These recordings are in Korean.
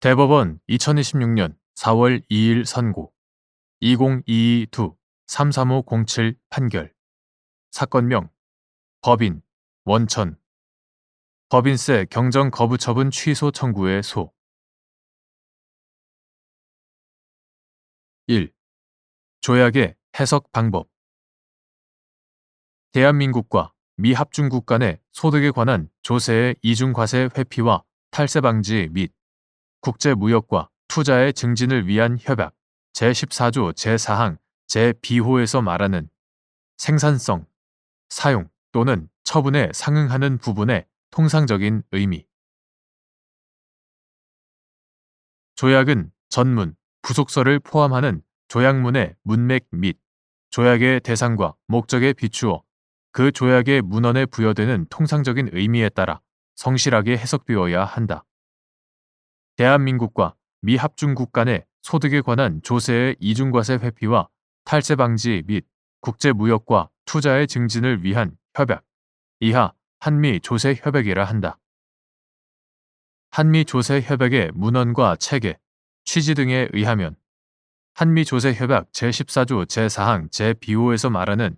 대법원 2026년 4월 2일 선고 2022-2-33507 판결 사건명 법인 원천 법인세 경정 거부 처분 취소 청구의 소 1. 조약의 해석 방법 대한민국과 미합중국 간의 소득에 관한 조세의 이중과세 회피와 탈세 방지 및 국제무역과 투자의 증진을 위한 협약 제14조 제4항 제2호에서 말하는 생산성, 사용 또는 처분에 상응하는 부분의 통상적인 의미. 조약은 전문, 부속서를 포함하는 조약문의 문맥 및 조약의 대상과 목적에 비추어 그 조약의 문헌에 부여되는 통상적인 의미에 따라 성실하게 해석되어야 한다. 대한민국과 미합중국 간의 소득에 관한 조세의 이중과세 회피와 탈세 방지 및 국제무역과 투자의 증진을 위한 협약, 이하 한미조세협약이라 한다. 한미조세협약의 문헌과 체계, 취지 등에 의하면 한미조세협약 제14조 제4항 제2호에서 말하는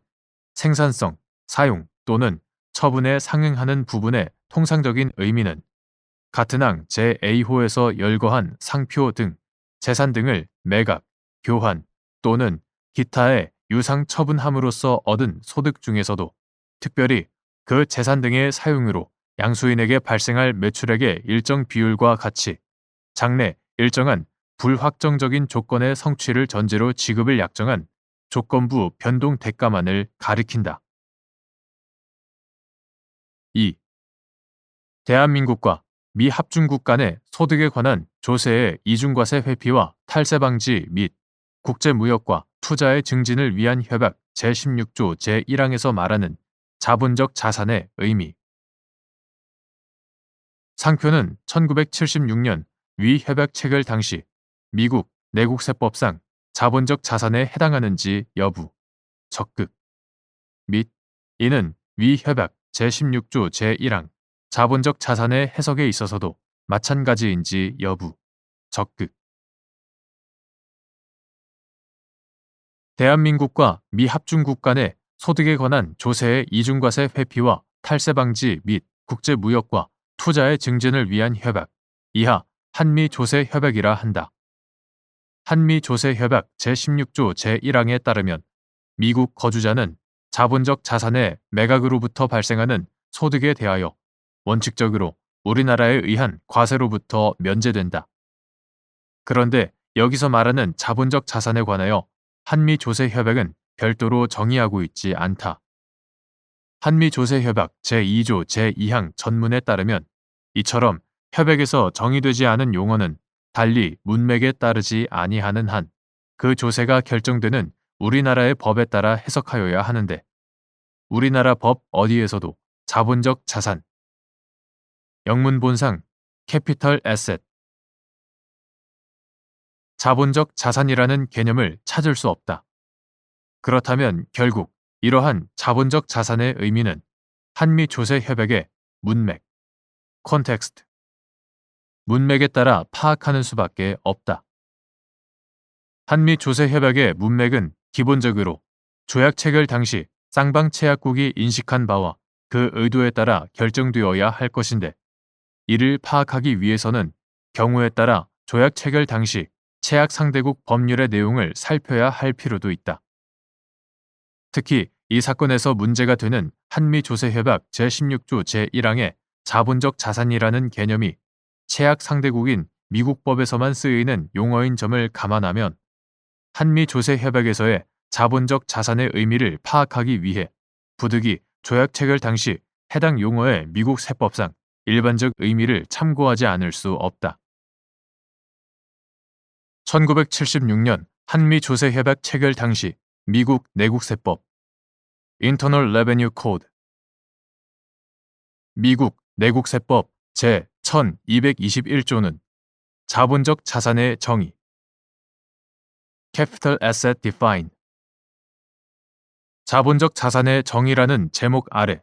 생산성, 사용 또는 처분에 상응하는 부분의 통상적인 의미는 같은 항 제2호에서 열거한 상표 등 재산 등을 매각, 교환 또는 기타의 유상 처분함으로써 얻은 소득 중에서도 특별히 그 재산 등의 사용으로 양수인에게 발생할 매출액의 일정 비율과 같이 장래 일정한 불확정적인 조건의 성취를 전제로 지급을 약정한 조건부 변동 대가만을 가리킨다. 2. 대한민국과 미합중국 간의 소득에 관한 조세의 이중과세 회피와 탈세 방지 및 국제무역과 투자의 증진을 위한 협약 제16조 제1항에서 말하는 자본적 자산의 의미. 상표는 1976년 위 협약 체결 당시 미국 내국세법상 자본적 자산에 해당하는지 여부, 적극 및 이는 위 협약 제16조 제1항 자본적 자산의 해석에 있어서도 마찬가지인지 여부, 적극. 대한민국과 미합중국 간의 소득에 관한 조세의 이중과세 회피와 탈세 방지 및 국제무역과 투자의 증진을 위한 협약, 이하 한미조세협약이라 한다. 한미조세협약 제16조 제1항에 따르면 미국 거주자는 자본적 자산의 매각으로부터 발생하는 소득에 대하여 원칙적으로 우리나라에 의한 과세로부터 면제된다. 그런데 여기서 말하는 자본적 자산에 관하여 한미조세협약은 별도로 정의하고 있지 않다. 한미조세협약 제2조 제2항 전문에 따르면 이처럼 협약에서 정의되지 않은 용어는 달리 문맥에 따르지 아니하는 한 그 조세가 결정되는 우리나라의 법에 따라 해석하여야 하는데 우리나라 법 어디에서도 자본적 자산, 영문본상 캐피털 애셋, 자본적 자산이라는 개념을 찾을 수 없다. 그렇다면 결국 이러한 자본적 자산의 의미는 한미조세협약의 문맥, 콘텍스트, 문맥에 따라 파악하는 수밖에 없다. 한미조세협약의 문맥은 기본적으로 조약 체결 당시 쌍방 체약국이 인식한 바와 그 의도에 따라 결정되어야 할 것인데 이를 파악하기 위해서는 경우에 따라 조약 체결 당시 체약 상대국 법률의 내용을 살펴야 할 필요도 있다. 특히 이 사건에서 문제가 되는 한미조세협약 제16조 제1항의 자본적 자산이라는 개념이 체약 상대국인 미국법에서만 쓰이는 용어인 점을 감안하면 한미조세협약에서의 자본적 자산의 의미를 파악하기 위해 부득이 조약 체결 당시 해당 용어의 미국 세법상 일반적 의미를 참고하지 않을 수 없다. 1976년 한미조세협약 체결 당시 미국 내국세법 Internal Revenue Code 미국 내국세법 제1221조는 자본적 자산의 정의 Capital Asset Define 자본적 자산의 정의라는 제목 아래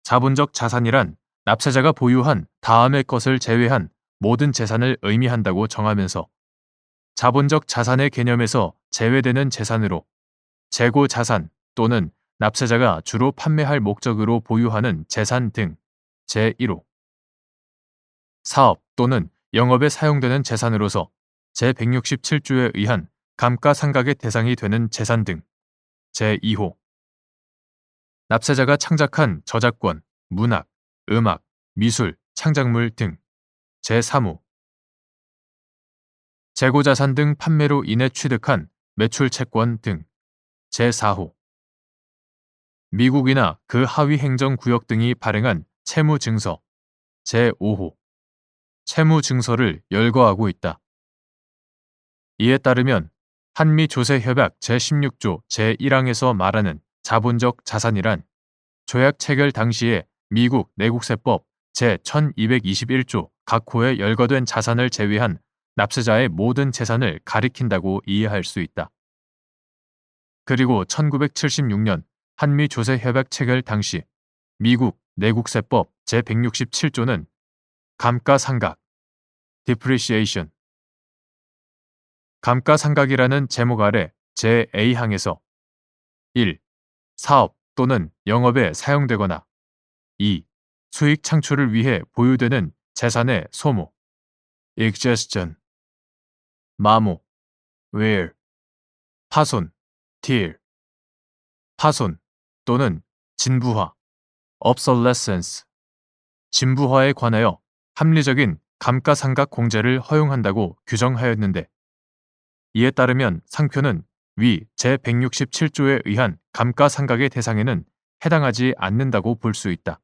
자본적 자산이란 납세자가 보유한 다음의 것을 제외한 모든 재산을 의미한다고 정하면서 자본적 자산의 개념에서 제외되는 재산으로 재고 자산 또는 납세자가 주로 판매할 목적으로 보유하는 재산 등 제1호 사업 또는 영업에 사용되는 재산으로서 제167조에 의한 감가상각의 대상이 되는 재산 등 제2호 납세자가 창작한 저작권, 문학, 음악, 미술, 창작물 등 제3호 재고자산 등 판매로 인해 취득한 매출 채권 등 제4호 미국이나 그 하위 행정구역 등이 발행한 채무증서 제5호 채무증서를 열거하고 있다. 이에 따르면 한미조세협약 제16조 제1항에서 말하는 자본적 자산이란 조약 체결 당시에 미국 내국세법 제1221조 각 호에 열거된 자산을 제외한 납세자의 모든 재산을 가리킨다고 이해할 수 있다. 그리고 1976년 한미조세협약 체결 당시 미국 내국세법 제167조는 감가상각, depreciation, 감가상각이라는 제목 아래 제2항에서 1. 사업 또는 영업에 사용되거나 2. 수익 창출을 위해 보유되는 재산의 소모, exhaustion, 마모, wear, 파손, tear, 파손 또는 진부화, obsolescence, 진부화에 관하여 합리적인 감가상각 공제를 허용한다고 규정하였는데 이에 따르면 상표는 위 제167조에 의한 감가상각의 대상에는 해당하지 않는다고 볼 수 있다.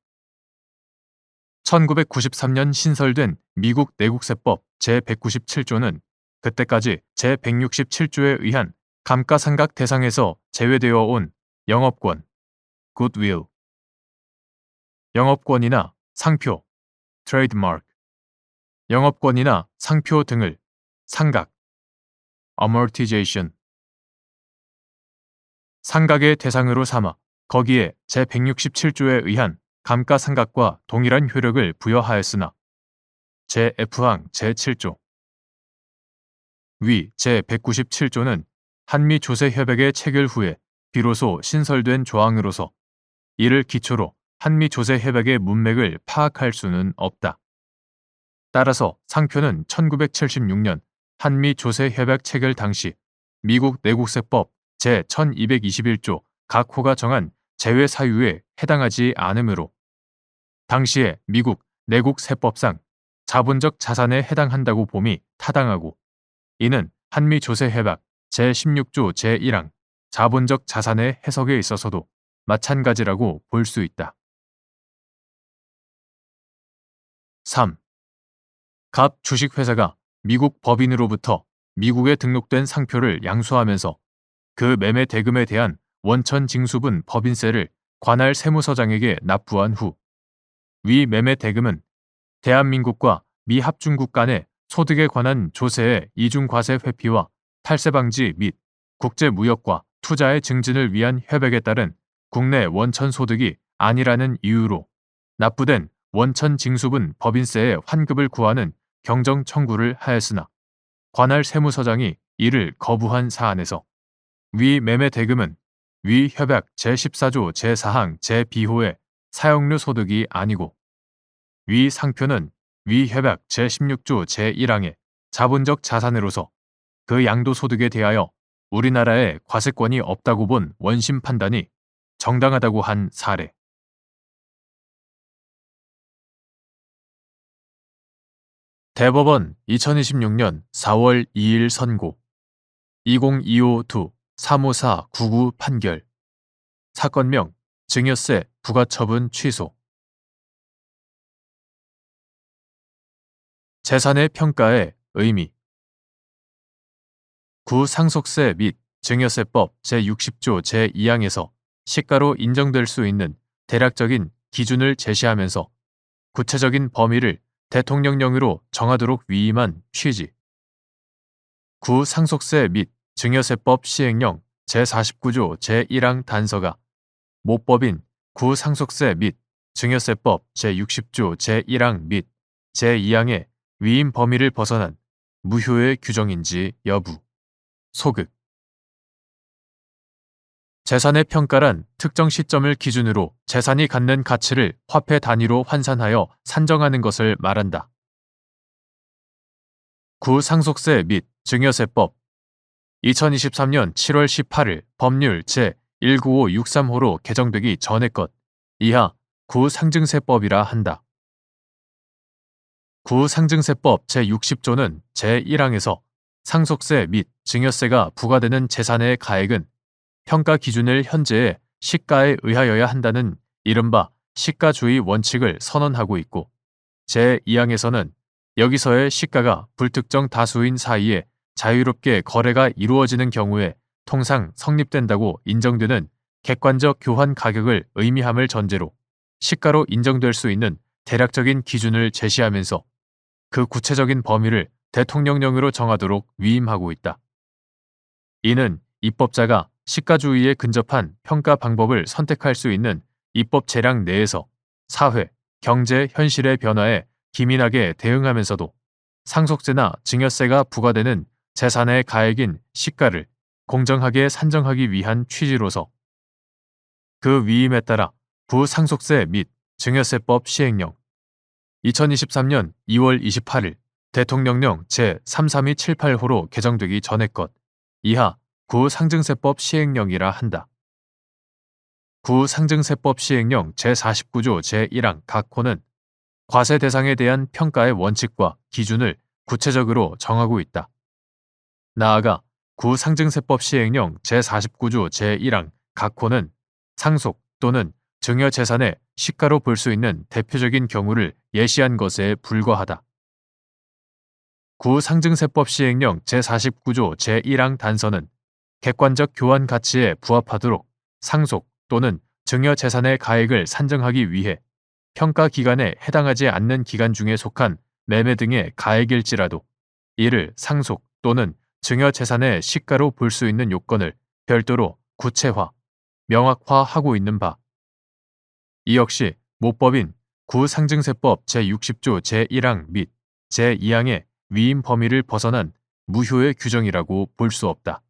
1993년 신설된 미국 내국세법 제197조는 그때까지 제167조에 의한 감가상각 대상에서 제외되어 온 영업권, 굿윌, 영업권이나 상표, 트레이드마크, 영업권이나 상표 등을 상각, amortization, 상각의 대상으로 삼아 거기에 제167조에 의한 감가상각과 동일한 효력을 부여하였으나 제-F항 제7조 위 제197조는 한미조세협약의 체결 후에 비로소 신설된 조항으로서 이를 기초로 한미조세협약의 문맥을 파악할 수는 없다. 따라서 상표는 1976년 한미조세협약 체결 당시 미국 내국세법 제1221조 각 호가 정한 제외 사유에 해당하지 않으므로 당시의 미국 내국세법상 자본적 자산에 해당한다고 봄이 타당하고 이는 한미조세협약 제16조 제1항 자본적 자산의 해석에 있어서도 마찬가지라고 볼 수 있다. 3. 갑 주식회사가 미국 법인으로부터 미국에 등록된 상표를 양수하면서 그 매매 대금에 대한 원천 징수분 법인세를 관할 세무서장에게 납부한 후 위 매매 대금은 대한민국과 미 합중국 간의 소득에 관한 조세의 이중과세 회피와 탈세 방지 및 국제 무역과 투자의 증진을 위한 협약에 따른 국내 원천 소득이 아니라는 이유로 납부된 원천 징수분 법인세의 환급을 구하는 경정 청구를 하였으나 관할 세무서장이 이를 거부한 사안에서 위 매매 대금은 위 협약 제14조 제4항 제2호의 사용료 소득이 아니고 위 상표는 위 협약 제16조 제1항의 자본적 자산으로서 그 양도소득에 대하여 우리나라에 과세권이 없다고 본 원심 판단이 정당하다고 한 사례. 대법원 2026년 4월 2일 선고 2025-2-354-99 판결 사건명 증여세 부과처분 취소 재산의 평가의 의미 구상속세 및 증여세법 제60조 제2항에서 시가로 인정될 수 있는 대략적인 기준을 제시하면서 구체적인 범위를 대통령령으로 정하도록 위임한 취지. 구상속세 및 증여세법 시행령 제49조 제1항 단서가 모법인 구상속세 및 증여세법 제60조 제1항 및 제2항의 위임 범위를 벗어난 무효의 규정인지 여부. 소극. 재산의 평가란 특정 시점을 기준으로 재산이 갖는 가치를 화폐 단위로 환산하여 산정하는 것을 말한다. 구상속세 및 증여세법 2023년 7월 18일 법률 제19563호로 개정되기 전의 것 이하 구상증세법이라 한다. 구상증세법 제60조는 제1항에서 상속세 및 증여세가 부과되는 재산의 가액은 평가 기준을 현재의 시가에 의하여야 한다는 이른바 시가주의 원칙을 선언하고 있고, 제2항에서는 여기서의 시가가 불특정 다수인 사이에 자유롭게 거래가 이루어지는 경우에 통상 성립된다고 인정되는 객관적 교환 가격을 의미함을 전제로 시가로 인정될 수 있는 대략적인 기준을 제시하면서 그 구체적인 범위를 대통령령으로 정하도록 위임하고 있다. 이는 입법자가 시가주의에 근접한 평가 방법을 선택할 수 있는 입법 재량 내에서 사회, 경제 현실의 변화에 기민하게 대응하면서도 상속세나 증여세가 부과되는 재산의 가액인 시가를 공정하게 산정하기 위한 취지로서 그 위임에 따라 부상속세 및 증여세법 시행령 2023년 2월 28일 대통령령 제33278호로 개정되기 전의 것 이하 구상증세법 시행령이라 한다. 구상증세법 시행령 제49조 제1항 각 호는 과세 대상에 대한 평가의 원칙과 기준을 구체적으로 정하고 있다. 나아가 구상증세법 시행령 제49조 제1항 각 호는 상속 또는 증여 재산의 시가로 볼 수 있는 대표적인 경우를 예시한 것에 불과하다. 구상증세법 시행령 제49조 제1항 단서는 객관적 교환 가치에 부합하도록 상속 또는 증여 재산의 가액을 산정하기 위해 평가 기간에 해당하지 않는 기간 중에 속한 매매 등의 가액일지라도 이를 상속 또는 증여 재산의 시가로 볼 수 있는 요건을 별도로 구체화, 명확화하고 있는 바. 이 역시 모법인 구상증세법 제60조 제1항 및 제2항의 위임 범위를 벗어난 무효의 규정이라고 볼 수 없다.